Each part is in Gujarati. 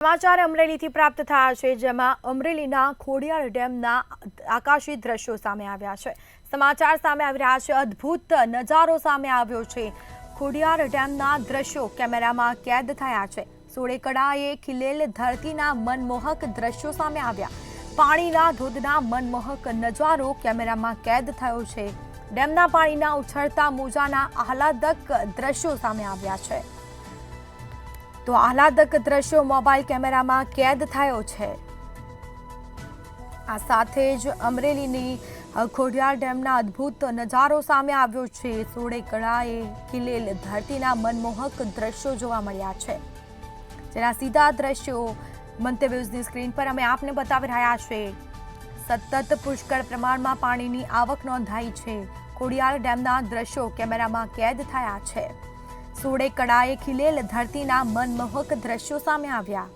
સમાચાર અમરેલીથી પ્રાપ્ત થયા છે, જેમાં અમરેલીના ખોડિયાર ડેમના આકાશી દ્રશ્યો સામે આવ્યા છે। સમાચાર સામે આવી રહ્યા છે, અદ્ભુત નજારો સામે આવ્યો છે। ખોડિયાર ડેમના દ્રશ્યો કેમેરામાં કેદ થયા છે। સોળેકળાએ ખીલેલ ધરતીના મનમોહક દ્રશ્યો સામે આવ્યા। પાણીના ધોધના મનમોહક નજારો કેમેરામાં કેદ થયો છે। ડેમના પાણીના ઉછળતા મોજાના આહલાદક દ્રશ્યો સામે આવ્યા છે। તો આહલાદક દ્રશ્યો મોબાઈલ કેમેરામાં કેદ થયો છે। આ સાથે જ અમરેલીની ખોડિયાર ડેમના અદ્ભુત નજારો સામે આવ્યો છે। સોળેકળાએ ખીલેલ ધરતીના મનમોહક દ્રશ્યો જોવા મળ્યા છે, જેના સીધા દ્રશ્યો મંતવ્ય ન્યૂઝની સ્ક્રીન પર અમે આપને બતાવી રહ્યા છીએ। સતત પુષ્કળ પ્રમાણમાં પાણીની આવક નોંધાઈ છે। ખોડિયાર ડેમના દ્રશ્યો કેમેરામાં કેદ થયા છે। સોળેકળાએ ખીલેલ ધરતીના મનમોહક દ્રશ્યો સામે આવ્યા।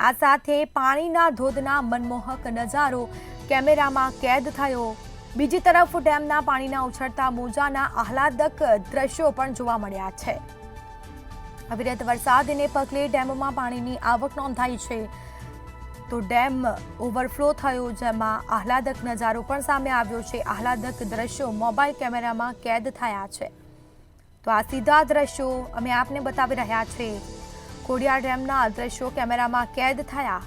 આ સાથે પાણીના ધોધના મનમોહક નજારો કેમેરામાં કેદ થયો। બીજી તરફ ડેમના પાણીના ઉછળતા મોજાના આહલાદક દ્રશ્યો પણ જોવા મળ્યા છે। અવિરત વરસાદને પગલે ડેમમાં પાણીની આવક નોંધાઈ છે, તો ડેમ ઓવરફ્લો થયો, જેમાં આહલાદક નજારો પણ સામે આવ્યો છે। આહલાદક દ્રશ્યો મોબાઈલ કેમેરામાં કેદ થયા છે। તો આ સીધા દ્રશ્યો અમે આપને બતાવી રહ્યા છીએ। ખોડિયાર ડેમના દ્રશ્યો કેમેરામાં કેદ થયા।